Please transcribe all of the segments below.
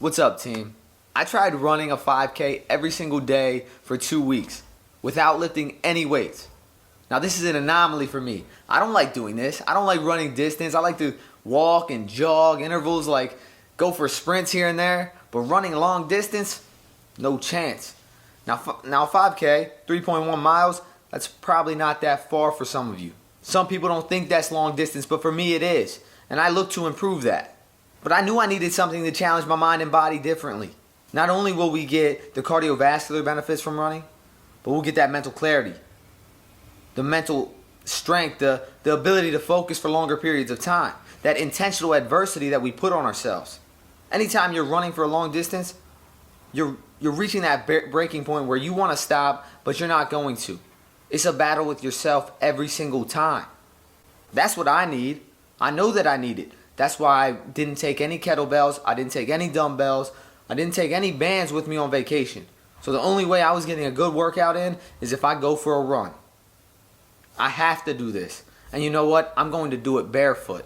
What's up, team? I tried running a 5K every single day for 2 weeks without lifting any weights. Now this is an anomaly for me. I don't like doing this. I don't like running distance. I like to walk and jog intervals, like go for sprints here and there, but running long distance, no chance. Now 5K, 3.1 miles, that's probably not that far for some of you. Some people don't think that's long distance, but for me it is, and I look to improve that. But I knew I needed something to challenge my mind and body differently. Not only will we get the cardiovascular benefits from running, but we'll get that mental clarity, the mental strength, the ability to focus for longer periods of time, that intentional adversity that we put on ourselves. Anytime you're running for a long distance, you're reaching that breaking point where you want to stop, but you're not going to. It's a battle with yourself every single time. That's what I need. I know that I need it. That's why I didn't take any kettlebells, I didn't take any dumbbells, I didn't take any bands with me on vacation. So the only way I was getting a good workout in is if I go for a run. I have to do this. And you know what? I'm going to do it barefoot.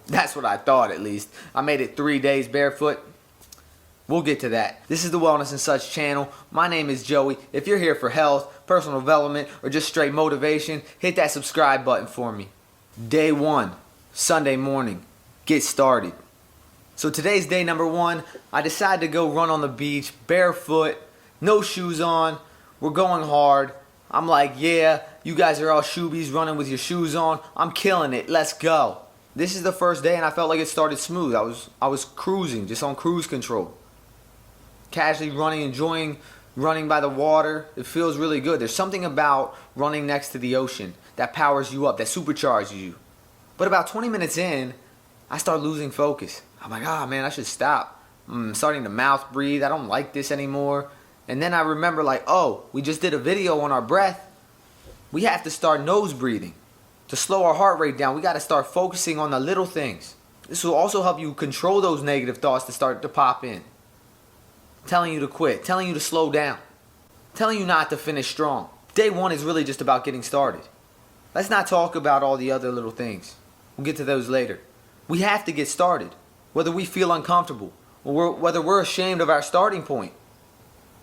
That's what I thought, at least. I made it 3 days barefoot. We'll get to that. This is the Wellness and Such channel. My name is Joey. If you're here for health, personal development, or just straight motivation, hit that subscribe button for me. Day 1, Sunday morning. Get started. So today's day number 1. I decided to go run on the beach barefoot, no shoes on. We're going hard. I'm like, yeah, you guys are all shoobies running with your shoes on. I'm killing it. Let's go. This is the first day and I felt like it started smooth. I was cruising, just on cruise control. Casually running, enjoying running by the water. It feels really good. There's something about running next to the ocean that powers you up, that supercharges you. But about 20 minutes in, I start losing focus. I'm like, man, I should stop. I'm starting to mouth breathe. I don't like this anymore. And then I remember like, we just did a video on our breath. We have to start nose breathing. To slow our heart rate down, we got to start focusing on the little things. This will also help you control those negative thoughts that start to pop in. Telling you to quit, telling you to slow down, telling you not to finish strong. Day 1 is really just about getting started. Let's not talk about all the other little things. We'll get to those later. We have to get started, whether we feel uncomfortable, or whether we're ashamed of our starting point.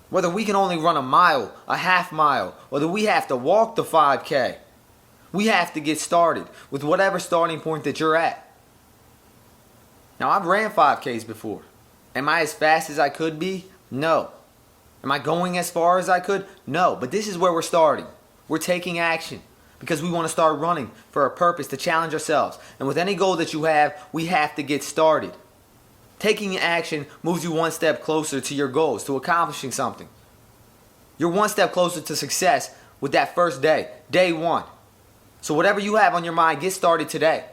Whether we can only run a mile, a half mile, or that we have to walk the 5K. We have to get started with whatever starting point that you're at. Now, I've ran 5Ks before. Am I as fast as I could be? No. Am I going as far as I could? No. But this is where we're starting. We're taking action because we want to start running for a purpose, to challenge ourselves. And with any goal that you have, we have to get started. Taking action moves you one step closer to your goals, to accomplishing something. You're one step closer to success with that first day, day 1. So whatever you have on your mind, get started today.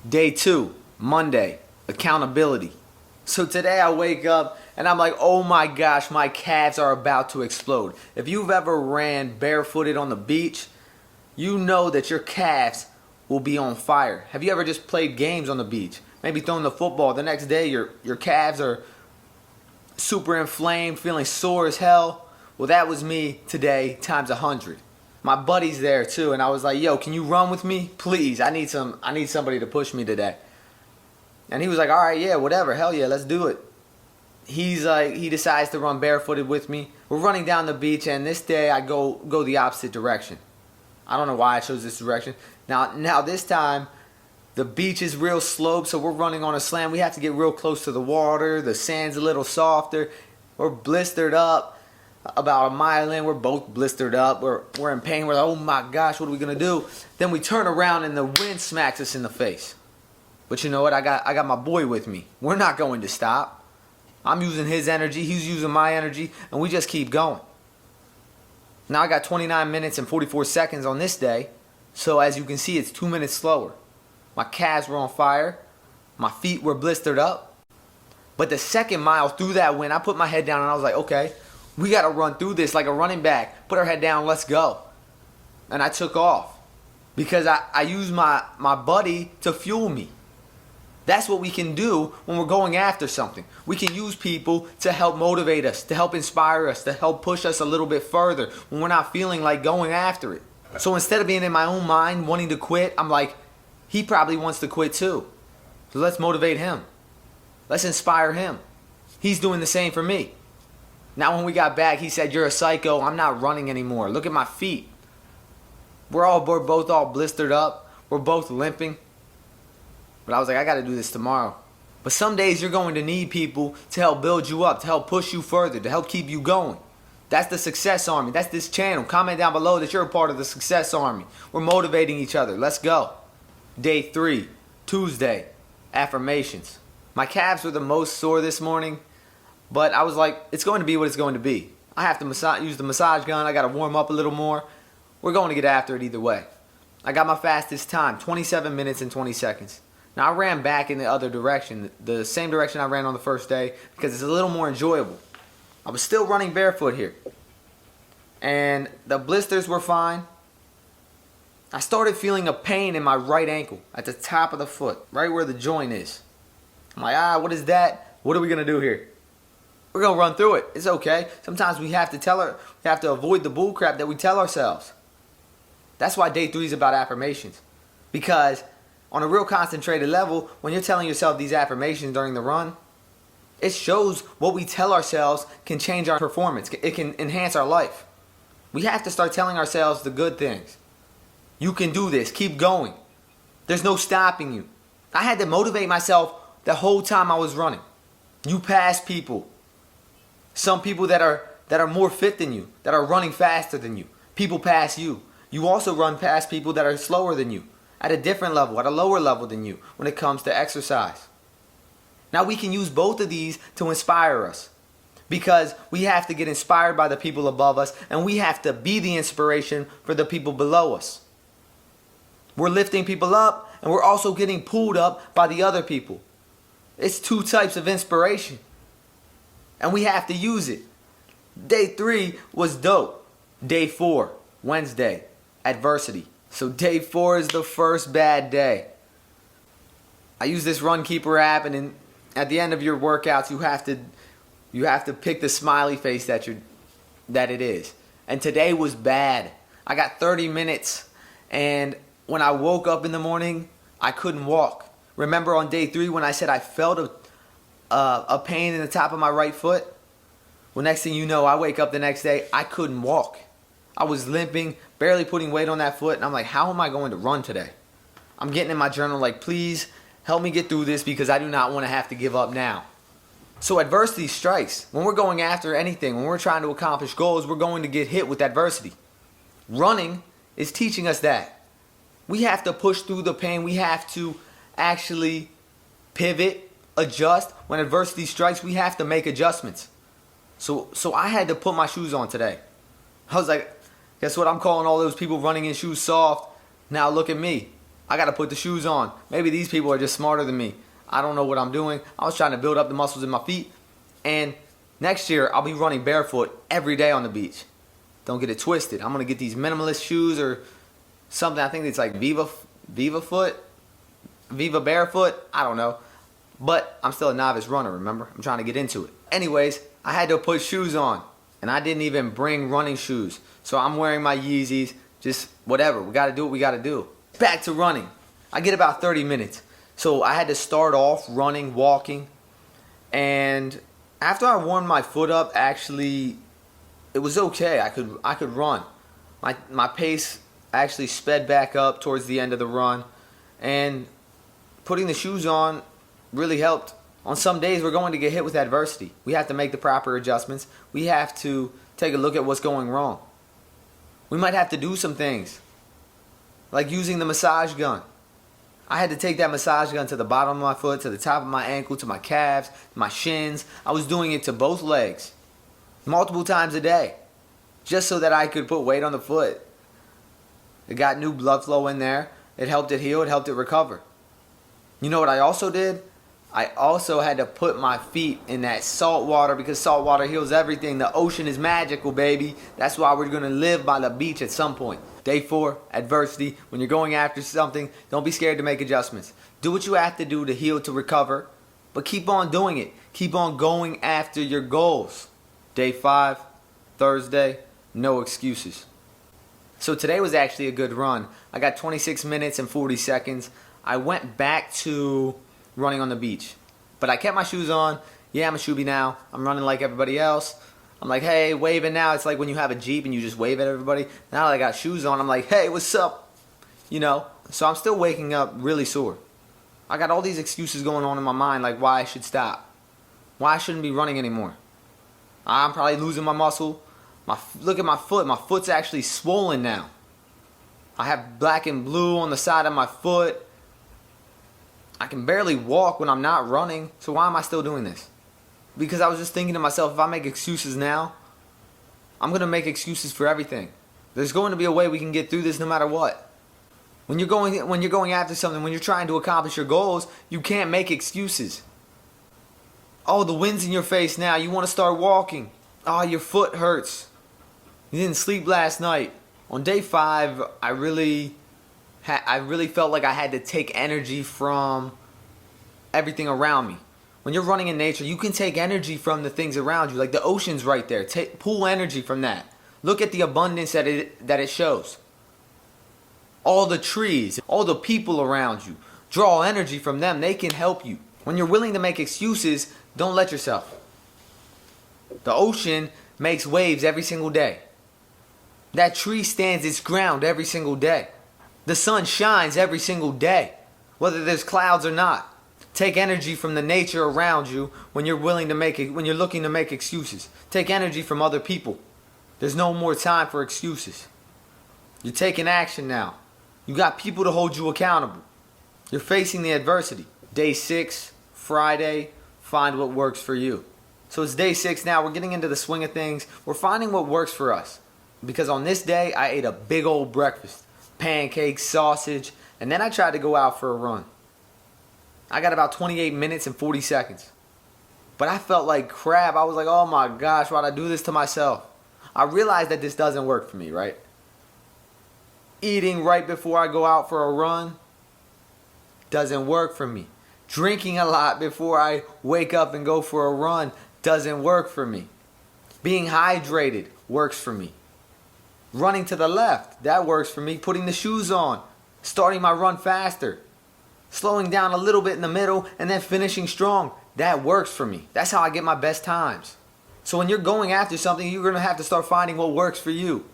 Day 2, Monday, accountability. So today I wake up and I'm like, oh my gosh, my calves are about to explode. If you've ever ran barefooted on the beach, you know that your calves will be on fire. Have you ever just played games on the beach? Maybe throwing the football. The next day your calves are super inflamed, feeling sore as hell. Well, that was me today times 100. My buddy's there too, and I was like, yo, can you run with me? Please, I need somebody to push me today. And he was like, all right, yeah, whatever, hell yeah, let's do it. He's like, he decides to run barefooted with me. We're running down the beach, and this day I go the opposite direction. I don't know why I chose this direction. Now this time, the beach is real slope, so we're running on a slant. We have to get real close to the water. The sand's a little softer. We're blistered up. About a mile in, we're both blistered up. We're in pain. We're like, oh my gosh, what are we gonna do? Then we turn around and the wind smacks us in the face. But you know what? I got my boy with me. We're not going to stop. I'm using his energy. He's using my energy, and we just keep going. Now I got 29 minutes and 44 seconds on this day. So as you can see, it's 2 minutes slower. My calves were on fire. My feet were blistered up. But the second mile through that wind, I put my head down and I was like, okay, we got to run through this like a running back. Put our head down, let's go. And I took off because I used my buddy to fuel me. That's what we can do when we're going after something. We can use people to help motivate us, to help inspire us, to help push us a little bit further when we're not feeling like going after it. So instead of being in my own mind wanting to quit, I'm like, he probably wants to quit too. So let's motivate him. Let's inspire him. He's doing the same for me. Now when we got back, he said, "You're a psycho. I'm not running anymore. Look at my feet. We're both all blistered up. We're both limping." But I was like, I got to do this tomorrow. But some days you're going to need people to help build you up, to help push you further, to help keep you going. That's the Success Army. That's this channel. Comment down below that you're a part of the Success Army. We're motivating each other. Let's go. Day 3, Tuesday, affirmations. My calves were the most sore this morning, but I was like, it's going to be what it's going to be. I have to use the massage gun. I got to warm up a little more. We're going to get after it either way. I got my fastest time, 27 minutes and 20 seconds. Now I ran back in the other direction, the same direction I ran on the first day, because it's a little more enjoyable. I was still running barefoot here. And the blisters were fine. I started feeling a pain in my right ankle at the top of the foot, right where the joint is. I'm like, what is that? What are we going to do here? We're going to run through it. It's okay. Sometimes we have to avoid the bull crap that we tell ourselves. That's why day 3 is about affirmations. Because on a real concentrated level, when you're telling yourself these affirmations during the run, it shows what we tell ourselves can change our performance. It can enhance our life. We have to start telling ourselves the good things. You can do this. Keep going. There's no stopping you. I had to motivate myself the whole time I was running. You pass people. Some people that are more fit than you, that are running faster than you. People pass you. You also run past people that are slower than you, at a different level, at a lower level than you when it comes to exercise. Now we can use both of these to inspire us, because we have to get inspired by the people above us, and we have to be the inspiration for the people below us. We're lifting people up, and we're also getting pulled up by the other people. It's 2 types of inspiration, and we have to use it. Day 3 was dope. Day 4, Wednesday, adversity. So day 4 is the first bad day. I use this Run Keeper app, and at the end of your workouts, you have to pick the smiley face that it is. And today was bad. I got 30 minutes, and when I woke up in the morning, I couldn't walk. Remember on day 3 when I said I felt a pain in the top of my right foot? Well, next thing you know, I wake up the next day, I couldn't walk. I was limping, barely putting weight on that foot, and I'm like, how am I going to run today? I'm getting in my journal like, please help me get through this, because I do not want to have to give up now. So adversity strikes. When we're going after anything, when we're trying to accomplish goals, we're going to get hit with adversity. Running is teaching us that. We have to push through the pain. We have to actually pivot, adjust. When adversity strikes, we have to make adjustments. So I had to put my shoes on today. I was like, guess what? I'm calling all those people running in shoes soft. Now look at me. I got to put the shoes on. Maybe these people are just smarter than me. I don't know what I'm doing. I was trying to build up the muscles in my feet. And next year, I'll be running barefoot every day on the beach. Don't get it twisted. I'm going to get these minimalist shoes or something. I think it's like Viva Barefoot. I don't know. But I'm still a novice runner, remember? I'm trying to get into it. Anyways, I had to put shoes on. And I didn't even bring running shoes. So I'm wearing my Yeezys. Just whatever. We got to do what we got to do. Back to running. I get about 30 minutes. So I had to start off running, walking. And after I warmed my foot up, actually, it was okay. I could run. My pace actually sped back up towards the end of the run. And putting the shoes on really helped. On some days, we're going to get hit with adversity. We have to make the proper adjustments. We have to take a look at what's going wrong. We might have to do some things, like using the massage gun. I had to take that massage gun to the bottom of my foot, to the top of my ankle, to my calves, my shins. I was doing it to both legs, multiple times a day, just so that I could put weight on the foot. It got new blood flow in there. It helped it heal. It helped it recover. You know what I also did? I also had to put my feet in that salt water, because salt water heals everything. The ocean is magical, baby. That's why we're going to live by the beach at some point. Day 4, adversity. When you're going after something, don't be scared to make adjustments. Do what you have to do to heal, to recover, but keep on doing it. Keep on going after your goals. Day 5, Thursday, no excuses. So today was actually a good run. I got 26 minutes and 40 seconds. I went back to running on the beach, but I kept my shoes on. Yeah, I'm a shooby now. I'm running like everybody else. I'm like, hey, waving now. It's like when you have a Jeep and you just wave at everybody. Now that I got shoes on, I'm like, hey, what's up? You know? So I'm still waking up really sore. I got all these excuses going on in my mind, like why I should stop. Why I shouldn't be running anymore. I'm probably losing my muscle. Look at my foot. My foot's actually swollen now. I have black and blue on the side of my foot. I can barely walk when I'm not running. So why am I still doing this? Because I was just thinking to myself, if I make excuses now, I'm going to make excuses for everything. There's going to be a way we can get through this no matter what. When you're going after something, when you're trying to accomplish your goals, you can't make excuses. Oh, the wind's in your face now. You want to start walking. Oh, your foot hurts. You didn't sleep last night. On day 5, I really felt like I had to take energy from everything around me. When you're running in nature, you can take energy from the things around you. Like the ocean's right there. Pull energy from that. Look at the abundance that it shows. All the trees, all the people around you. Draw energy from them. They can help you. When you're willing to make excuses, don't let yourself. The ocean makes waves every single day. That tree stands its ground every single day. The sun shines every single day, whether there's clouds or not. Take energy from the nature around you when you're looking to make excuses. Take energy from other people. There's no more time for excuses. You're taking action now. You got people to hold you accountable. You're facing the adversity. Day 6, Friday, find what works for you. So it's day 6 now. We're getting into the swing of things. We're finding what works for us. Because on this day, I ate a big old breakfast. Pancakes, sausage, and then I tried to go out for a run. I got about 28 minutes and 40 seconds. But I felt like crap. I was like, oh my gosh, why'd I do this to myself? I realized that this doesn't work for me, right? Eating right before I go out for a run doesn't work for me. Drinking a lot before I wake up and go for a run doesn't work for me. Being hydrated works for me. Running to the left, that works for me. Putting the shoes on, starting my run faster. Slowing down a little bit in the middle and then finishing strong. That works for me. That's how I get my best times. So when you're going after something, you're going to have to start finding what works for you.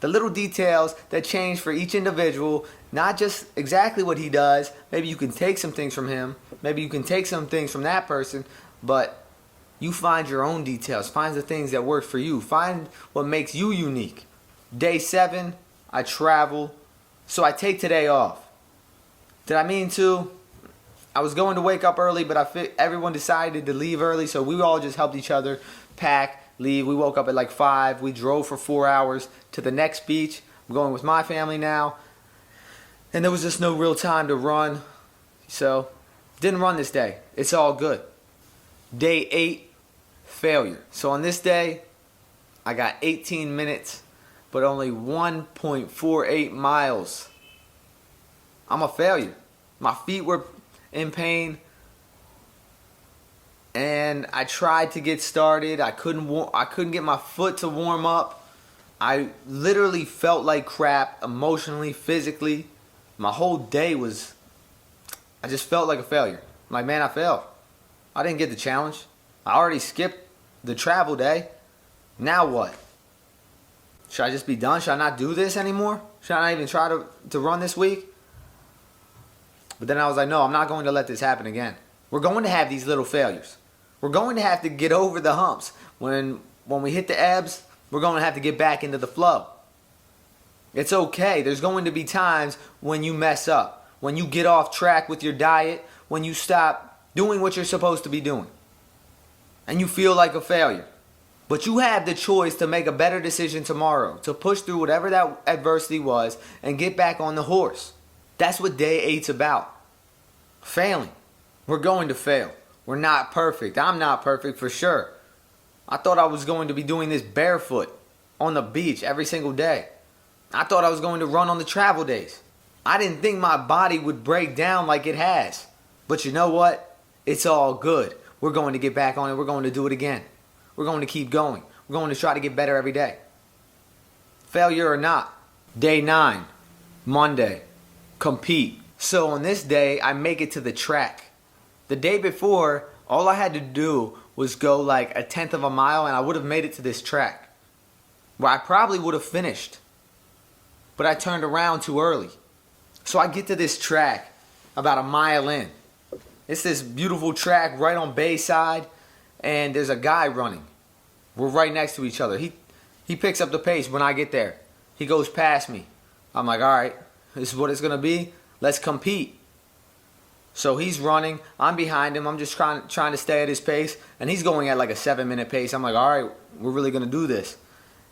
The little details that change for each individual, not just exactly what he does. Maybe you can take some things from him. Maybe you can take some things from that person. But you find your own details. Find the things that work for you. Find what makes you unique. Day 7, I travel. So I take today off. Did I mean to? I was going to wake up early, but everyone decided to leave early, so we all just helped each other pack, leave. We woke up at like 5. We drove for 4 hours to the next beach. I'm going with my family now. And there was just no real time to run. So, didn't run this day. It's all good. Day 8, failure. So on this day, I got 18 minutes, but only 1.48 miles. I'm a failure. My feet were in pain, and I tried to get started. I couldn't get my foot to warm up. I literally felt like crap emotionally, physically. My whole day I just felt like a failure. I'm like, man, I failed. I didn't get the challenge. I already skipped the travel day. Now what? Should I just be done? Should I not do this anymore? Should I not even try to run this week? But then I was like, no, I'm not going to let this happen again. We're going to have these little failures. We're going to have to get over the humps. When we hit the ebbs, we're going to have to get back into the flow. It's okay. There's going to be times when you mess up, when you get off track with your diet, when you stop doing what you're supposed to be doing, and you feel like a failure. But you have the choice to make a better decision tomorrow, to push through whatever that adversity was and get back on the horse. That's what day 8's about. Failing. We're going to fail. We're not perfect. I'm not perfect for sure. I thought I was going to be doing this barefoot on the beach every single day. I thought I was going to run on the travel days. I didn't think my body would break down like it has. But you know what? It's all good. We're going to get back on it. We're going to do it again. We're going to keep going. We're going to try to get better every day. Failure or not. Day 9, Monday. Compete. So on this day, I make it to the track. The day before, All I had to do was go like a tenth of a mile and I would have made it to this track where I probably would have finished. But I turned around too early. So I get to this track about a mile in. It's this beautiful track right on Bayside, and there's a guy running. We're right next to each other. He picks up the pace when I get there. He goes past me. I'm like, all right, this is what it's going to be. Let's compete. So he's running. I'm behind him. I'm just trying to stay at his pace. And he's going at like a 7-minute pace. I'm like, all right, we're really going to do this.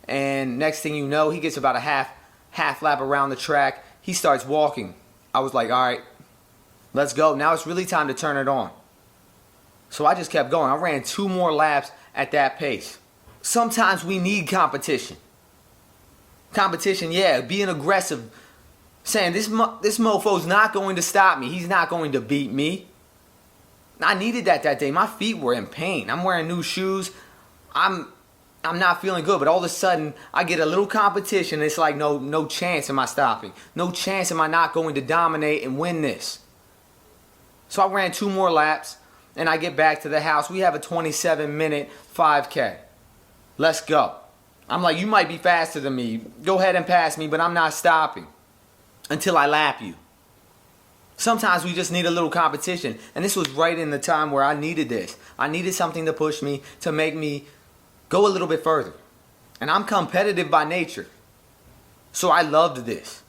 And next thing you know, he gets about a half lap around the track. He starts walking. I was like, all right, let's go. Now it's really time to turn it on. So I just kept going. I ran 2 more laps at that pace. Sometimes we need competition. Competition, yeah, being aggressive. Saying this mofo's not going to stop me. He's not going to beat me. I needed that day. My feet were in pain. I'm wearing new shoes. I'm not feeling good. But all of a sudden, I get a little competition. It's like, no chance am I stopping. No chance am I not going to dominate and win this. So I ran 2 more laps, and I get back to the house. We have a 27-minute 5K. Let's go. I'm like, you might be faster than me. Go ahead and pass me, but I'm not stopping until I lap you. Sometimes we just need a little competition. And this was right in the time where I needed this. I needed something to push me, to make me go a little bit further. And I'm competitive by nature. So I loved this.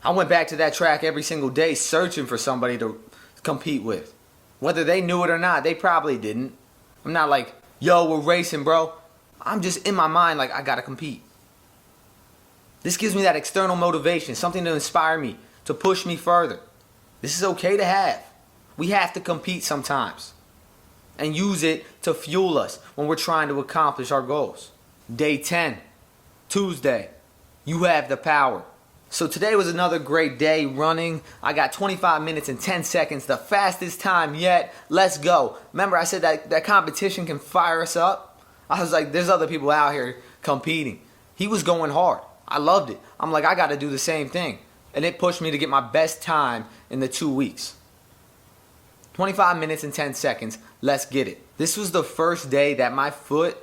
I went back to that track every single day searching for somebody to compete with. Whether they knew it or not, they probably didn't. I'm not like, yo, we're racing, bro. I'm just in my mind like, I gotta compete. This gives me that external motivation, something to inspire me, to push me further. This is okay to have. We have to compete sometimes and use it to fuel us when we're trying to accomplish our goals. Day 10, Tuesday, you have the power. So today was another great day running. I got 25 minutes and 10 seconds, the fastest time yet. Let's go. Remember I said that competition can fire us up? I was like, there's other people out here competing. He was going hard. I loved it. I'm like, I got to do the same thing. And it pushed me to get my best time in the 2 weeks. 25 minutes and 10 seconds. Let's get it. This was the first day that my foot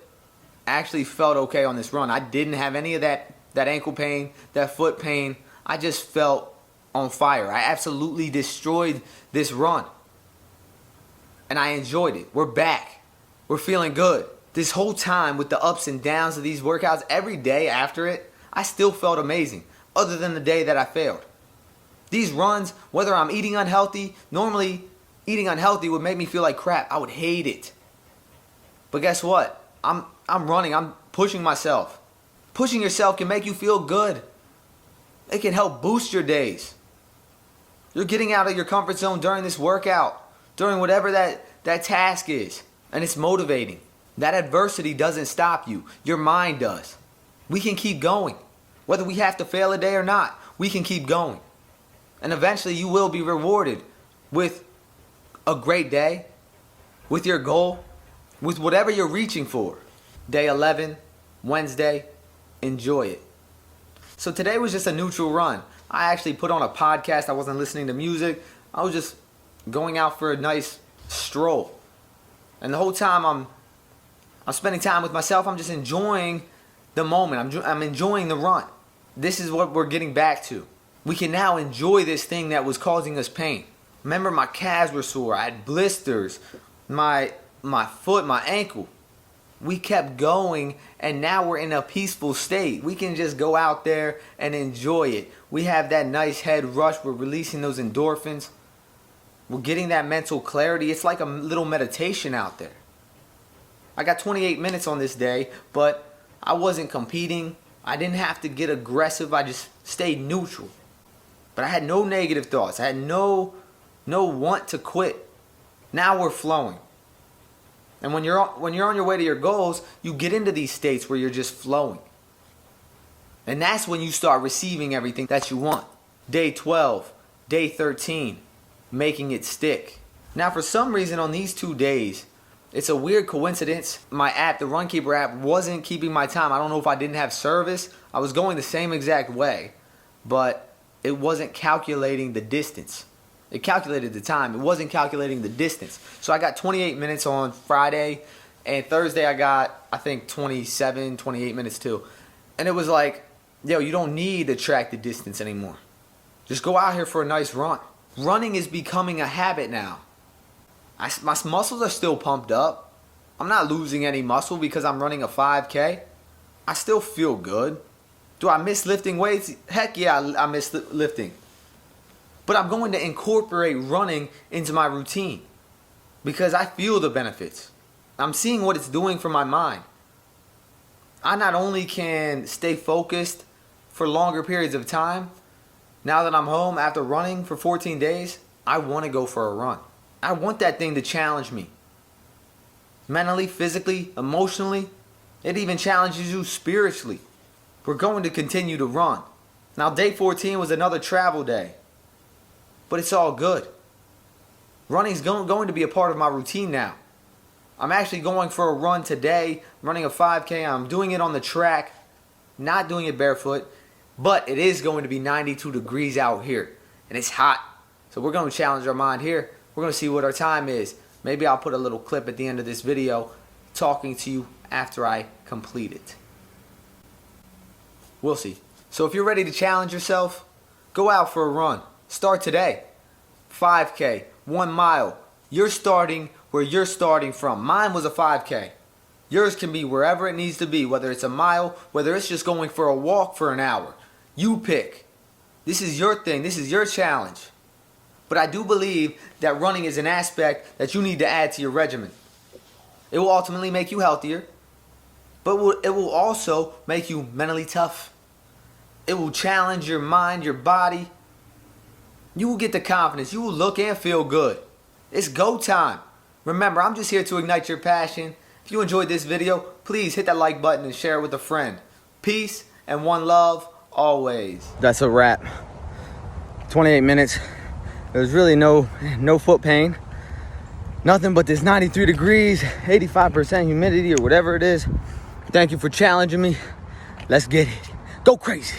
actually felt okay on this run. I didn't have any of that ankle pain, that foot pain. I just felt on fire. I absolutely destroyed this run. And I enjoyed it. We're back. We're feeling good. This whole time with the ups and downs of these workouts, every day after it, I still felt amazing, other than the day that I failed. These runs, whether I'm eating unhealthy, normally eating unhealthy would make me feel like crap. I would hate it. But guess what? I'm running. I'm pushing myself. Pushing yourself can make you feel good. It can help boost your days. You're getting out of your comfort zone during this workout, during whatever that task is, and it's motivating. That adversity doesn't stop you. Your mind does. We can keep going. Whether we have to fail a day or not, we can keep going. And eventually you will be rewarded with a great day, with your goal, with whatever you're reaching for. Day 11, Wednesday, enjoy it. So today was just a neutral run. I actually put on a podcast. I wasn't listening to music. I was just going out for a nice stroll. And the whole time I'm spending time with myself. I'm just enjoying the moment. I'm enjoying the run. This is what we're getting back to. We can now enjoy this thing that was causing us pain. Remember, my calves were sore. I had blisters. My foot, my ankle. We kept going, and now we're in a peaceful state. We can just go out there and enjoy it. We have that nice head rush. We're releasing those endorphins. We're getting that mental clarity. It's like a little meditation out there. I got 28 minutes on this day, but I wasn't competing. I didn't have to get aggressive. I just stayed neutral. But I had no negative thoughts. I had no want to quit. Now we're flowing. And when you're on your way to your goals, you get into these states where you're just flowing. And that's when you start receiving everything that you want. Day 12, day 13, making it stick. Now for some reason on these 2 days, it's a weird coincidence. My app, the Runkeeper app, wasn't keeping my time. I don't know if I didn't have service. I was going the same exact way, but it wasn't calculating the distance. It calculated the time. It wasn't calculating the distance. So I got 28 minutes on Friday, and Thursday I got, I think, 27, 28 minutes too. And it was like, yo, you don't need to track the distance anymore. Just go out here for a nice run. Running is becoming a habit now. My muscles are still pumped up. I'm not losing any muscle because I'm running a 5K. I still feel good. Do I miss lifting weights? Heck yeah, I miss lifting. But I'm going to incorporate running into my routine because I feel the benefits. I'm seeing what it's doing for my mind. I not only can stay focused for longer periods of time, now that I'm home after running for 14 days, I want to go for a run. I want that thing to challenge me. Mentally, physically, emotionally. It even challenges you spiritually. We're going to continue to run. Now, day 14 was another travel day. But it's all good. Running's going to be a part of my routine now. I'm actually going for a run today, running a 5K. I'm doing it on the track, not doing it barefoot. But it is going to be 92 degrees out here. And it's hot. So we're going to challenge our mind here. We're going to see what our time is. Maybe I'll put a little clip at the end of this video talking to you after I complete it. We'll see. So if you're ready to challenge yourself, go out for a run. Start today. 5K, 1 mile. You're starting where you're starting from. Mine was a 5K. Yours can be wherever it needs to be, whether it's a mile, whether it's just going for a walk for an hour. You pick. This is your thing. This is your challenge. But I do believe that running is an aspect that you need to add to your regimen. It will ultimately make you healthier, but it will also make you mentally tough. It will challenge your mind, your body. You will get the confidence. You will look and feel good. It's go time. Remember, I'm just here to ignite your passion. If you enjoyed this video, please hit that like button and share it with a friend. Peace and one love always. That's a wrap. 28 minutes. There's really no foot pain. Nothing but this 93 degrees, 85% humidity or whatever it is. Thank you for challenging me. Let's get it. Go crazy.